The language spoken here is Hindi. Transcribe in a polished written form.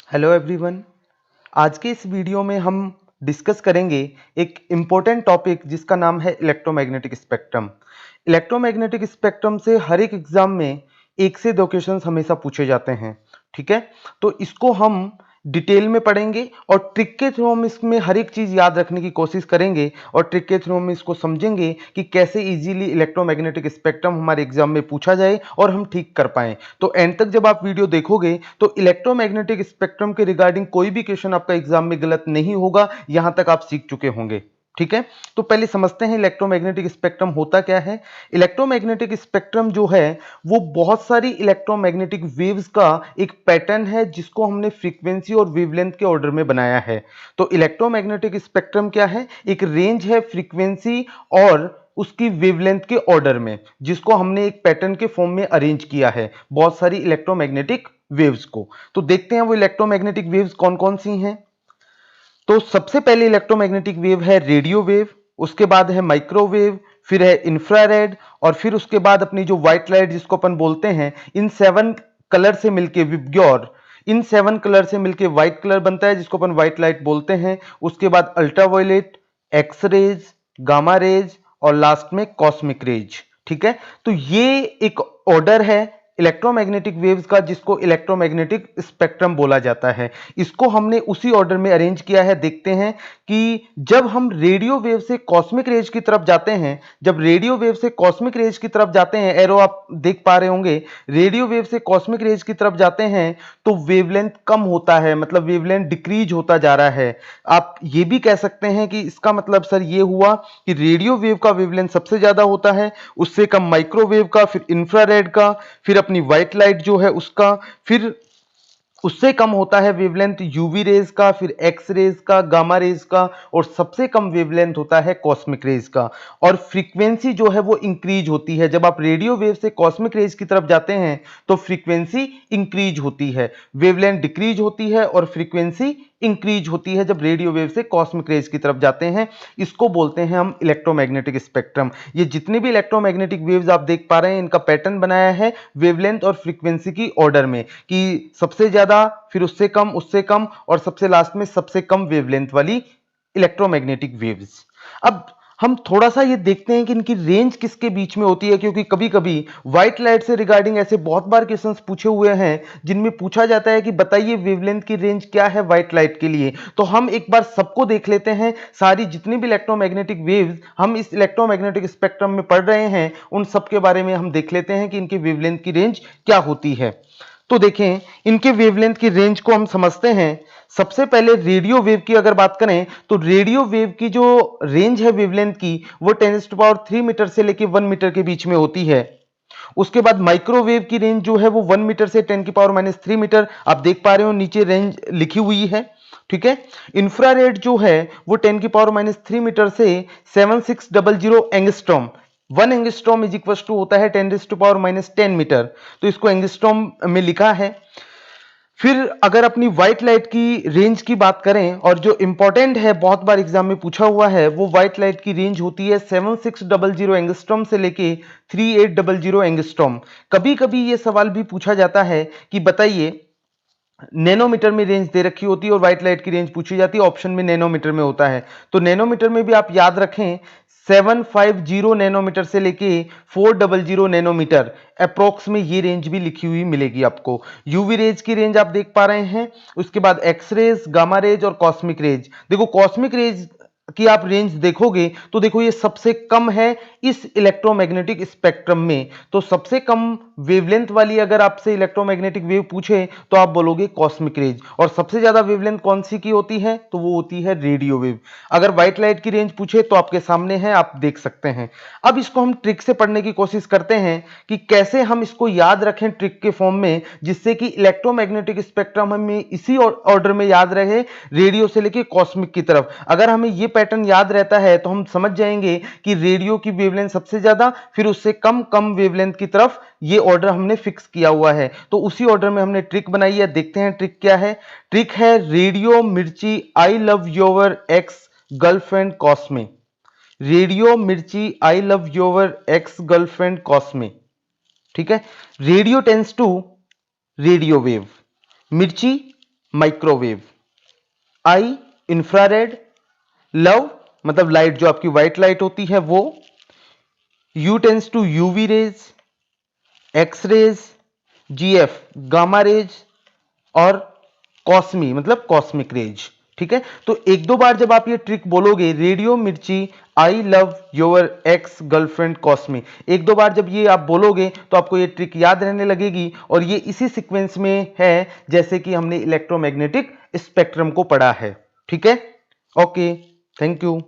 Hello everyone. आज के इस वीडियो में हम डिस्कस करेंगे एक इम्पोर्टेंट टॉपिक जिसका नाम है इलेक्ट्रोमैग्नेटिक स्पेक्ट्रम। इलेक्ट्रोमैग्नेटिक स्पेक्ट्रम से हर एक एग्जाम में एक से दो क्वेश्चंस हमेशा पूछे जाते हैं। ठीक है, तो इसको हम डिटेल में पढ़ेंगे और ट्रिक के थ्रू हम इसमें हर एक चीज याद रखने की कोशिश करेंगे और ट्रिक के थ्रू हम इसको समझेंगे कि कैसे इजीली इलेक्ट्रोमैग्नेटिक स्पेक्ट्रम हमारे एग्जाम में पूछा जाए और हम ठीक कर पाएं। तो एंड तक जब आप वीडियो देखोगे तो इलेक्ट्रोमैग्नेटिक स्पेक्ट्रम के रिगार्डिंग कोई भी क्वेश्चन आपका एग्जाम में गलत नहीं होगा, यहां तक आप सीख चुके होंगे। ठीक है, तो पहले समझते हैं इलेक्ट्रोमैग्नेटिक स्पेक्ट्रम होता क्या है। इलेक्ट्रोमैग्नेटिक स्पेक्ट्रम जो है वो बहुत सारी इलेक्ट्रोमैग्नेटिक वेव्स का एक पैटर्न है जिसको हमने फ्रीक्वेंसी और वेवलेंथ के ऑर्डर में बनाया है। तो इलेक्ट्रोमैग्नेटिक स्पेक्ट्रम क्या है? एक रेंज है फ्रीक्वेंसी और उसकी वेवलेंथ के ऑर्डर में, जिसको हमने एक पैटर्न के फॉर्म में अरेंज किया है बहुत सारी इलेक्ट्रोमैग्नेटिक वेव्स को। तो देखते हैं वो इलेक्ट्रोमैग्नेटिक वेव्स कौन कौन सी हैं। तो सबसे पहले इलेक्ट्रोमैग्नेटिक वेव है रेडियो वेव, उसके बाद है माइक्रोवेव, फिर है इंफ्रारेड और फिर उसके बाद अपनी जो व्हाइट लाइट जिसको अपन बोलते हैं, इन 7 कलर से मिलके विबग्योर, इन 7 कलर से मिलके व्हाइट कलर बनता है जिसको अपन व्हाइट लाइट बोलते हैं। उसके बाद ultraviolet, X rays, gamma rays और लास्ट में कॉस्मिक रेज। ठीक है, तो ये एक ऑर्डर है इलेक्ट्रोमैग्नेटिक वेव्स का जिसको इलेक्ट्रोमैग्नेटिक स्पेक्ट्रम बोला जाता है। इसको हमने उसी ऑर्डर में अरेंज किया है। देखते हैं कि जब हम रेडियो वेव से कॉस्मिक रेज की तरफ जाते हैं, जब रेडियो वेव से कॉस्मिक रेज की तरफ जाते हैं, एरो आप देख पा रहे होंगे, रेडियो वेव से कॉस्मिक रेज की तरफ जाते हैं तो वेवलेंथ कम होता है, मतलब वेवलेंथ डिक्रीज होता जा रहा है। आप ये भी कह सकते हैं कि इसका मतलब सर ये हुआ कि रेडियो वेव का वेवलेंथ सबसे ज्यादा होता है, उससे कम माइक्रोवेव का, फिर इंफ्रारेड का, फिर अपनी व्हाइट लाइट जो है उसका, फिर उससे कम होता है वेवलेंथ यूवी रेज का, फिर एक्स रेज का, गामा रेज का और सबसे कम वेवलेंथ होता है कॉस्मिक रेज का। और फ्रीक्वेंसी जो है वो इंक्रीज होती है। जब आप रेडियो वेव से कॉस्मिक रेज की तरफ जाते हैं तो फ्रीक्वेंसी इंक्रीज होती है, वेवलेंथ डिक्रीज होती है और फ्रीक्वेंसी इंक्रीज होती है जब रेडियो वेव से कॉस्मिक रेज की तरफ जाते हैं। इसको बोलते हैं हम इलेक्ट्रोमैग्नेटिक स्पेक्ट्रम। ये जितने भी इलेक्ट्रोमैग्नेटिक वेव्स आप देख पा रहे हैं इनका पैटर्न बनाया है वेवलेंथ और फ्रीक्वेंसी की ऑर्डर में, कि सबसे ज्यादा, फिर उससे कम और सबसे लास्ट में सबसे कम वेवलेंथ वाली इलेक्ट्रोमैग्नेटिक वेव्स। अब हम थोड़ा सा ये देखते हैं कि इनकी रेंज किसके बीच में होती है, क्योंकि कभी कभी व्हाइट लाइट से रिगार्डिंग ऐसे बहुत बार क्वेश्चंस पूछे हुए हैं जिनमें पूछा जाता है कि बताइए वेवलेंथ की रेंज क्या है व्हाइट लाइट के लिए। तो हम एक बार सबको देख लेते हैं, सारी जितनी भी इलेक्ट्रोमैग्नेटिक वेव्स हम इस इलेक्ट्रोमैग्नेटिक स्पेक्ट्रम में पढ़ रहे हैं उन सबके बारे में हम देख लेते हैं कि इनकी वेवलेंथ की रेंज क्या होती है। तो देखें, इनके वेवलेंथ की रेंज को हम समझते हैं। सबसे पहले रेडियो वेव की अगर बात करें तो रेडियो वेव की जो रेंज है वेवलेंथ की वो 10⁻³ मीटर से लेके 1 मीटर के बीच में होती है। उसके बाद माइक्रोवेव की रेंज जो है वो 1 मीटर से 10⁻³ मीटर, आप देख पा रहे हो नीचे रेंज लिखी हुई है। ठीक है, इंफ्रारेड जो है वो 10⁻³ मीटर से 7600 angstrom, 1 angstrom is equal to होता है 10⁻10 मीटर, तो इसको एंगस्ट्रॉम में लिखा है। फिर अगर अपनी व्हाइट लाइट की रेंज की बात करें और जो इंपॉर्टेंट है बहुत बार एग्जाम में पूछा हुआ है, वो व्हाइट लाइट की रेंज होती है 7600 एंगस्ट्रॉम से लेके 3800 एंगस्ट्रॉम। कभी कभी ये सवाल भी पूछा जाता है कि बताइए, नैनोमीटर में रेंज दे रखी होती है और व्हाइट लाइट की रेंज पूछी जाती है, ऑप्शन में नैनोमीटर में होता है। तो नैनोमीटर में भी आप याद रखें 750 नैनोमीटर से लेके 400 नैनोमीटर अप्रोक्स में ये रेंज भी लिखी हुई मिलेगी आपको। यूवी रेज की रेंज आप देख पा रहे हैं, उसके बाद एक्स रेज, गामा रेज और कॉस्मिक रेज। देखो कॉस्मिक रेज की आप रेंज देखोगे तो देखो ये सबसे कम है इस इलेक्ट्रोमैग्नेटिक स्पेक्ट्रम में। तो सबसे कम वेवलेंथ वाली अगर आपसे इलेक्ट्रोमैग्नेटिक वेव पूछे तो आप बोलोगे कॉस्मिक रेज। और सबसे ज्यादा वेवलेंथ कौन सी की होती है? तो वो होती है रेडियो वेव। अगर व्हाइट लाइट की रेंज पूछे तो आपके सामने है, आप देख सकते हैं। अब इसको हम ट्रिक से पढ़ने की कोशिश करते हैं कि कैसे हम इसको याद रखें ट्रिक के फॉर्म में, जिससे कि इलेक्ट्रोमैग्नेटिक स्पेक्ट्रम हमें इसी ऑर्डर में याद रहे, रेडियो से लेके कॉस्मिक की तरफ। अगर हमें ये पैटर्न याद रहता है तो हम समझ जाएंगे कि रेडियो की वेवलेंथ सबसे ज्यादा, फिर उससे कम कम वेवलेंथ की तरफ ये ऑर्डर हमने फिक्स किया हुआ है। तो उसी ऑर्डर में हमने ट्रिक बनाई है। देखते हैं ट्रिक क्या है। ट्रिक है radio Mirchi I love your ex girlfriend cosmic. Radio Mirchi I love your ex girlfriend cosmic. ठीक है, radio tends to radio wave, Mirchi microwave, I infrared, love मतलब लाइट जो आपकी व्हाइट लाइट होती है वो, you tends to UV rays, X rays, GF gamma rays और कॉस्मी मतलब कॉस्मिक रेज। ठीक है, तो एक दो बार जब आप ये ट्रिक बोलोगे, radio Mirchi, I love your ex girlfriend cosmic, एक दो बार जब ये आप बोलोगे तो आपको ये ट्रिक याद रहने लगेगी और ये इसी सीक्वेंस में है जैसे कि हमने इलेक्ट्रोमैग्नेटिक स्पेक्ट्रम को पढ़ा है। ठीक है, ओके, थैंक यू।